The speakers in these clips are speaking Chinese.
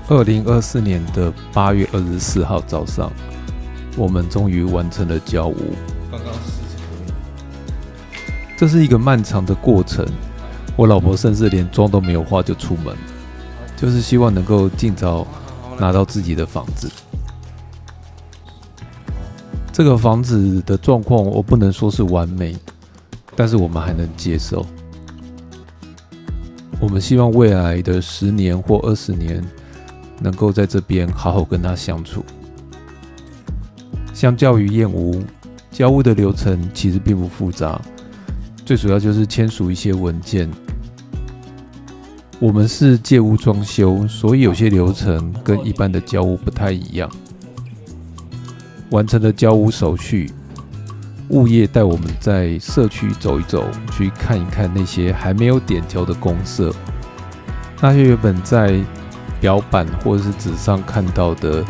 2024年的8月24号早上，我们终于完成了交屋。刚刚40分。这是一个漫长的过程，我老婆甚至连妆都没有化就出门，就是希望能够尽早拿到自己的房子。这个房子的状况我不能说是完美，但是我们还能接受。我们希望未来的10年或20年能够在这边好好跟他相处。相较于验屋，交屋的流程其实并不复杂，最主要就是签署一些文件。我们是借屋装修，所以有些流程跟一般的交屋不太一样。完成了交屋手续，物业带我们在社区走一走，去看一看那些还没有点交的公设。那些原本在表板或者是纸上看到的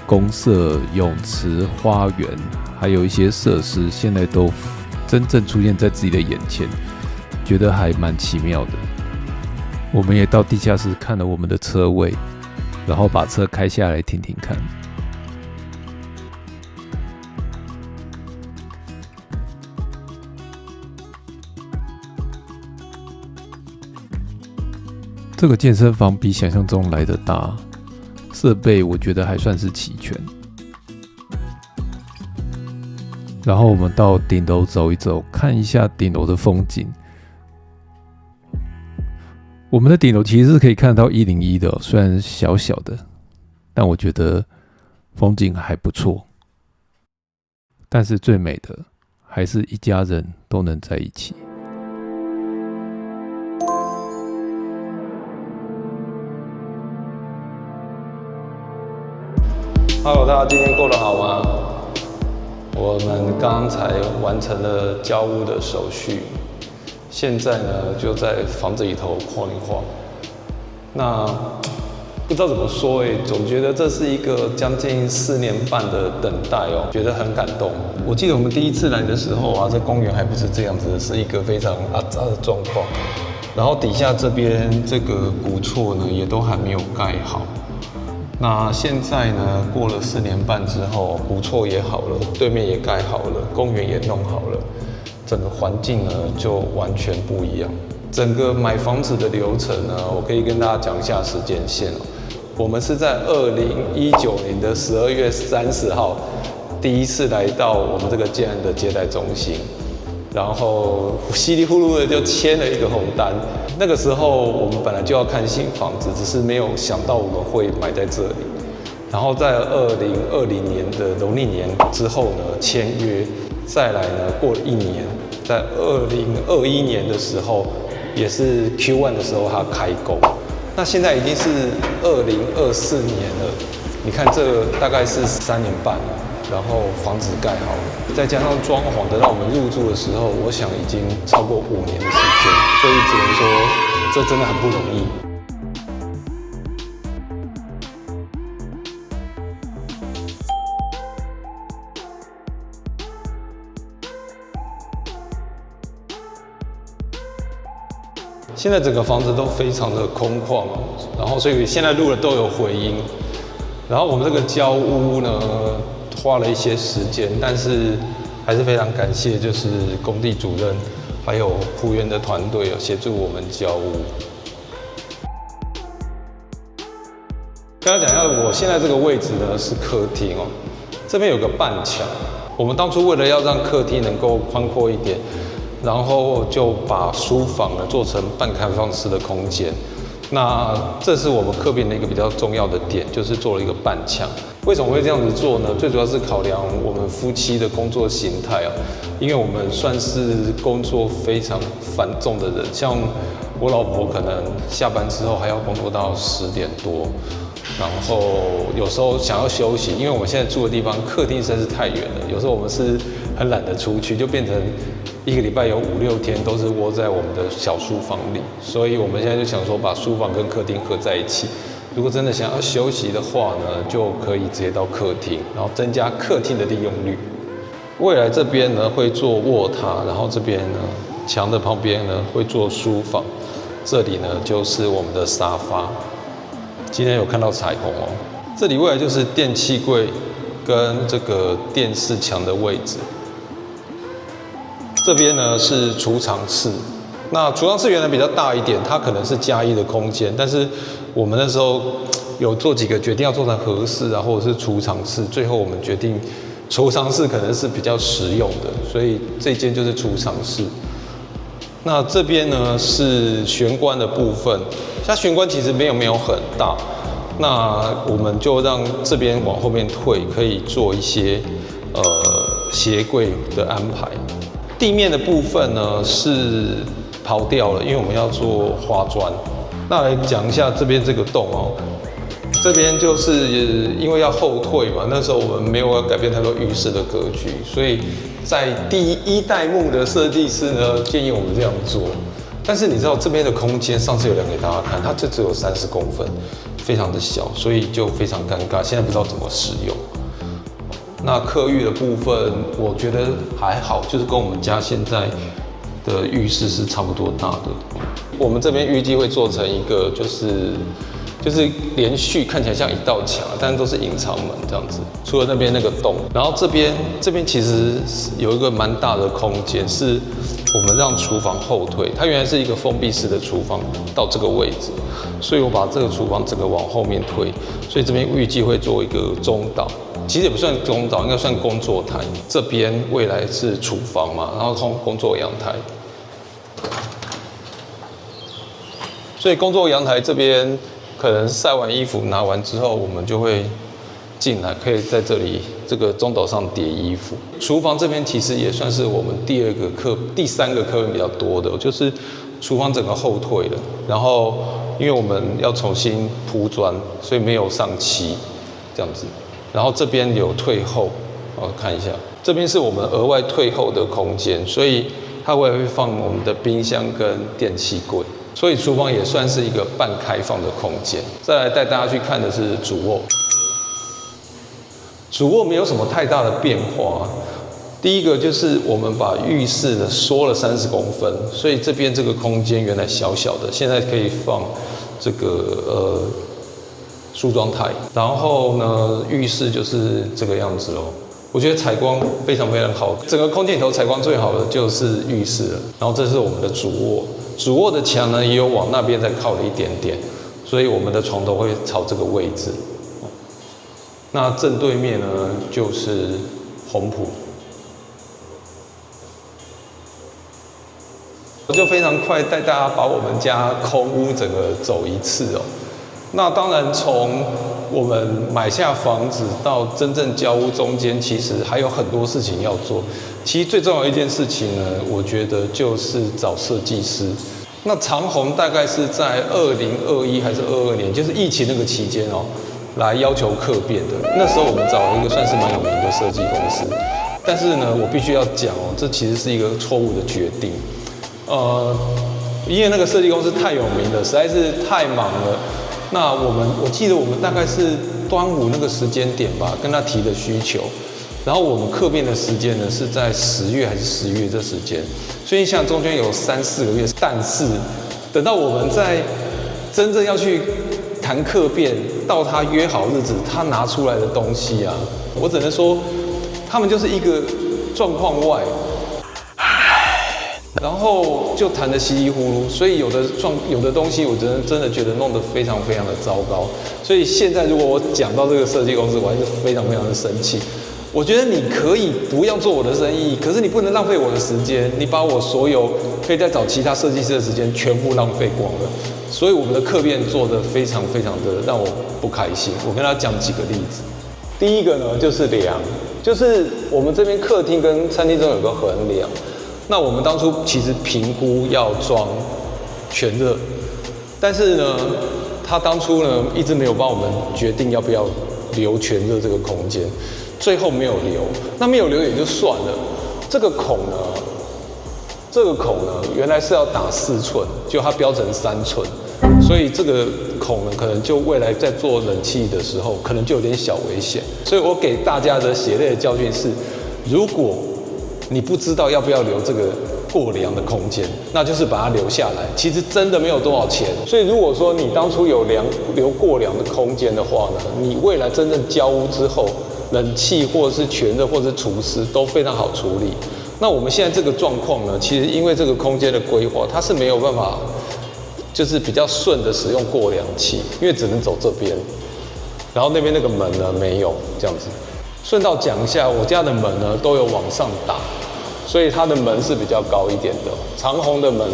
公设、泳池、花园，还有一些设施，现在都真正出现在自己的眼前，觉得还蛮奇妙的。我们也到地下室看了我们的车位，然后把车开下来听听看。这个健身房比想象中来得大，设备我觉得还算是齐全。然后我们到顶楼走一走，看一下顶楼的风景。我们的顶楼其实是可以看到101的，虽然小小的，但我觉得风景还不错。但是最美的还是一家人都能在一起。Hello， 大家今天过得好吗？我们刚才完成了交屋的手续，现在呢就在房子里头晃一晃。那不知道怎么说总觉得这是一个将近4年半的等待觉得很感动。我记得我们第一次来的时候这公园还不是这样子，是一个非常阿杂的状况。然后底下这边这个古厝呢也都还没有盖好。那现在呢，过了4年半之后，古厝也好了，对面也盖好了，公园也弄好了，整个环境呢就完全不一样。整个买房子的流程呢，我可以跟大家讲一下时间线我们是在2019年的12月30号，第一次来到我们这个建案的接待中心，然后稀里糊涂的就签了一个红单。那个时候我们本来就要看新房子，只是没有想到我们会买在这里。然后在2020年的农历年之后呢签约，再来呢过了1年，在2021年的时候，也是 Q1 的时候它开工。那现在已经是2024年了，你看这大概是3年半了。然后房子盖好了，再加上装潢，等到我们入住的时候，我想已经超过5年的时间，所以只能说这真的很不容易。现在整个房子都非常的空旷然后所以现在录的都有回音。然后我们这个交屋呢，花了一些时间，但是还是非常感谢，就是工地主任还有仆员的团队协助我们交屋。跟大家讲一下，我现在这个位置呢是客厅这边有个半墙。我们当初为了要让客厅能够宽阔一点，然后就把书房呢做成半开放式的空间。那这是我们客变的一个比较重要的点，就是做了一个半墙。为什么会这样子做呢？最主要是考量我们夫妻的工作形态因为我们算是工作非常繁重的人，像我老婆可能下班之后还要工作到10点多，然后有时候想要休息，因为我们现在住的地方客厅实在是太远了，有时候我们是很懒得出去，就变成1个礼拜有5-6天都是窝在我们的小书房里，所以我们现在就想说把书房跟客厅合在一起。如果真的想要休息的话呢，就可以直接到客厅，然后增加客厅的利用率。未来这边呢会做卧榻，然后这边呢墙的旁边呢会做书房，这里呢就是我们的沙发。今天有看到彩虹哦。这里未来就是电器柜跟这个电视墙的位置。这边呢是储藏室。那储藏室原来比较大一点，它可能是+1的空间，但是我们那时候有做几个决定要做成和室啊，或者是储藏室，最后我们决定储藏室可能是比较实用的，所以这间就是储藏室。那这边呢是玄关的部分，它玄关其实没有很大，那我们就让这边往后面退，可以做一些鞋柜的安排。地面的部分呢是刨掉了，因为我们要做花砖。那来讲一下这边这个洞哦，这边就是因为要后退嘛，那时候我们没有要改变太多浴室的格局，所以在第1代目的设计师呢建议我们这样做。但是你知道这边的空间，上次有量给大家看，它就只有30公分，非常的小，所以就非常尴尬，现在不知道怎么使用。那客浴的部分，我觉得还好，就是跟我们家现在的浴室是差不多大的。我们这边预计会做成一个就是连续看起来像一道墙，但是都是隐藏门这样子。除了那边那个洞，然后这边其实有一个蛮大的空间，是我们让厨房后退。它原来是一个封闭式的厨房，到这个位置，所以我把这个厨房整个往后面推，所以这边预计会做一个中岛。其实也不算中岛，应该算工作台。这边未来是厨房嘛，然后工作阳台。所以工作阳台这边可能晒完衣服拿完之后，我们就会进来，可以在这里这个中岛上叠衣服。厨房这边其实也算是我们第3个客人比较多的，就是厨房整个后退了，然后因为我们要重新铺砖，所以没有上漆这样子。然后这边有退后，看一下，这边是我们额外退后的空间，所以它会放我们的冰箱跟电器柜，所以厨房也算是一个半开放的空间。再来带大家去看的是主卧，主卧没有什么太大的变化。第一个就是我们把浴室呢缩了30公分，所以这边这个空间原来小小的，现在可以放这个梳妆台，然后呢，浴室就是这个样子哦。我觉得采光非常好，整个空间里头采光最好的就是浴室了。然后这是我们的主卧，主卧的墙呢也有往那边再靠了一点点，所以我们的床头会朝这个位置。那正对面呢就是红埔。我就非常快带大家把我们家空屋整个走一次哦。那当然，从我们买下房子到真正交屋中间，其实还有很多事情要做。其实最重要的一件事情呢，我觉得就是找设计师。那长虹大概是在2021还是22年，就是疫情那个期间哦，来要求客变的。那时候我们找了一个算是蛮有名的设计公司，但是呢，我必须要讲哦，这其实是一个错误的决定。因为那个设计公司太有名了，实在是太忙了。那我记得我们大概是端午那个时间点吧，跟他提的需求，然后我们客变的时间呢是在10月还是11月这时间，所以像中间有3-4个月。但是等到我们在真正要去谈客变，到他约好日子，他拿出来的东西啊，我只能说他们就是一个状况外。然后就谈得稀里糊涂，所以有的东西我真的觉得弄得非常的糟糕。所以现在如果我讲到这个设计公司，我还是非常的生气。我觉得你可以不要做我的生意，可是你不能浪费我的时间，你把我所有可以再找其他设计师的时间全部浪费光了。所以我们的客变做得非常的让我不开心。我跟他讲几个例子。第一个呢就是梁，就是我们这边客厅跟餐厅中有个横梁。那我们当初其实评估要装全热，但是呢，他当初呢一直没有帮我们决定要不要留全热这个空间，最后没有留。那没有留也就算了，这个孔呢，原来是要打4寸，就它标成3寸，所以这个孔呢，可能就未来在做冷气的时候，可能就有点小危险。所以我给大家的血泪的教训是，如果你不知道要不要留这个过梁的空间，那就是把它留下来。其实真的没有多少钱，所以如果说你当初有留过梁的空间的话呢，你未来真正交屋之后，冷气或者是全热或者是除湿都非常好处理。那我们现在这个状况呢，其实因为这个空间的规划，它是没有办法，就是比较顺的使用过梁器，因为只能走这边，然后那边那个门呢没有这样子。顺道讲一下，我家的门呢都有往上打，所以它的门是比较高一点的，长虹的门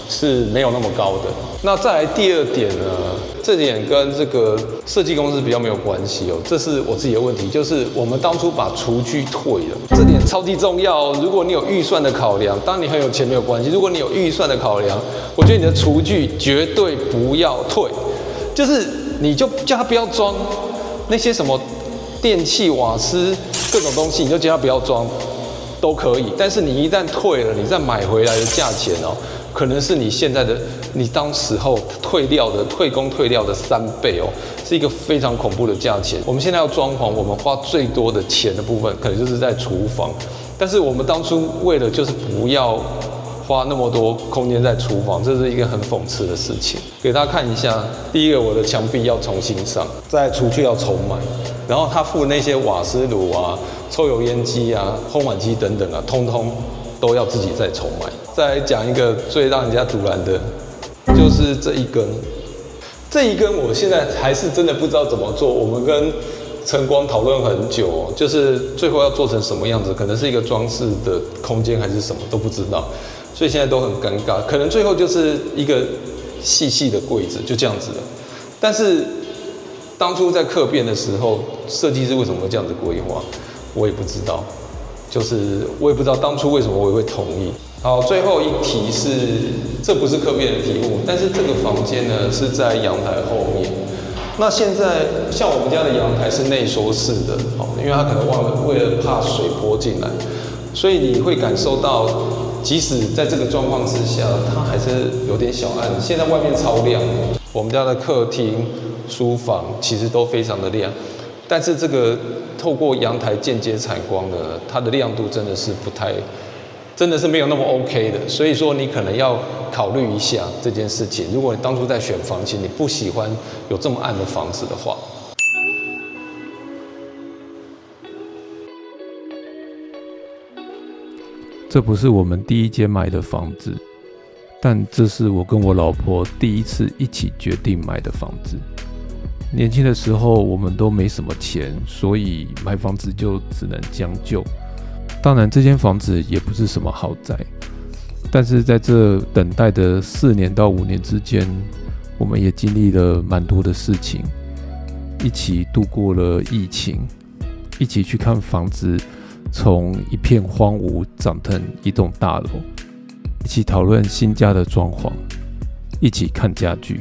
是没有那么高的。那再来第二点呢，这点跟这个设计公司比较没有关系哦，这是我自己的问题，就是我们当初把厨具退了，这点超级重要哦。如果你有预算的考量，当你很有钱没有关系，如果你有预算的考量，我觉得你的厨具绝对不要退，就是你就叫他不要装那些什么电器、瓦斯各种东西，你就叫他不要装，都可以。但是你一旦退了，你再买回来的价钱哦，可能是你现在的你当时候退工退料的3倍哦，是一个非常恐怖的价钱。我们现在要装潢，我们花最多的钱的部分，可能就是在厨房。但是我们当初为了就是不要花那么多空间在厨房，这是一个很讽刺的事情。给大家看一下，第一个我的墙壁要重新上，再厨具要重买，然后他附那些瓦斯炉啊、抽油烟机啊、烘碗机等等啊，通通都要自己再重买。再来讲一个最让人家阻拦的，就是这一根。这一根我现在还是真的不知道怎么做。我们跟晨光讨论很久哦，就是最后要做成什么样子，可能是一个装饰的空间还是什么都不知道。所以现在都很尴尬，可能最后就是一个细细的柜子，就这样子了。但是当初在客变的时候，设计师为什么会这样子规划，我也不知道。就是我也不知道当初为什么我也会同意。好，最后一题是，这不是客变的题目，但是这个房间呢是在阳台后面。那现在像我们家的阳台是内缩式的，因为它可能为了怕水泼进来，所以你会感受到。即使在这个状况之下，它还是有点小暗。现在外面超亮，我们家的客厅、书房其实都非常的亮，但是这个透过阳台间接采光呢，它的亮度真的是真的是没有那么 OK 的。所以说你可能要考虑一下这件事情。如果你当初在选房型，你不喜欢有这么暗的房子的话。这不是我们第一间买的房子，但这是我跟我老婆第一次一起决定买的房子。年轻的时候我们都没什么钱，所以买房子就只能将就。当然这间房子也不是什么豪宅，但是在这等待的4年到5年之间，我们也经历了蛮多的事情，一起度过了疫情，一起去看房子从一片荒芜长成一栋大楼，一起讨论新家的装潢，一起看家具，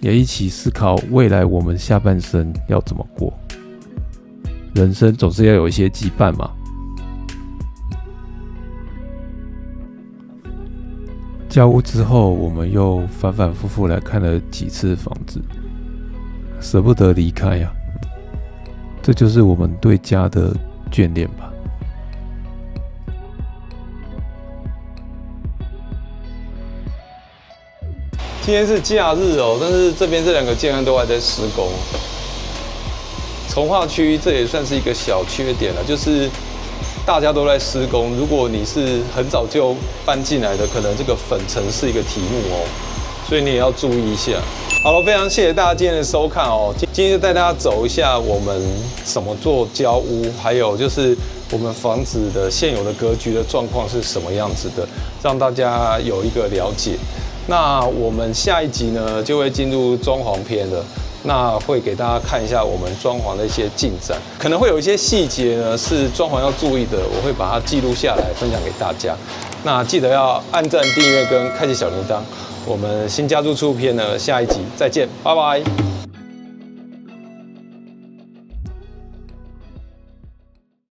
也一起思考未来我们下半生要怎么过。人生总是要有一些羁绊嘛。交屋之后，我们又反反复复来看了几次房子，舍不得离开呀。这就是我们对家的眷恋吧。今天是假日哦，但是这边这2个建案都还在施工。从化区这也算是一个小缺点了，就是大家都在施工。如果你是很早就搬进来的，可能这个粉尘是一个题目哦，所以你也要注意一下。好了，非常谢谢大家今天的收看哦。今天就带大家走一下我们怎么做交屋，还有就是我们房子的现有的格局的状况是什么样子的，让大家有一个了解。那我们下一集呢就会进入装潢篇了，那会给大家看一下我们装潢的一些进展，可能会有一些细节呢是装潢要注意的，我会把它记录下来分享给大家。那记得要按赞、订阅跟开启小铃铛。我们新家住处篇呢，下一集再见，拜拜。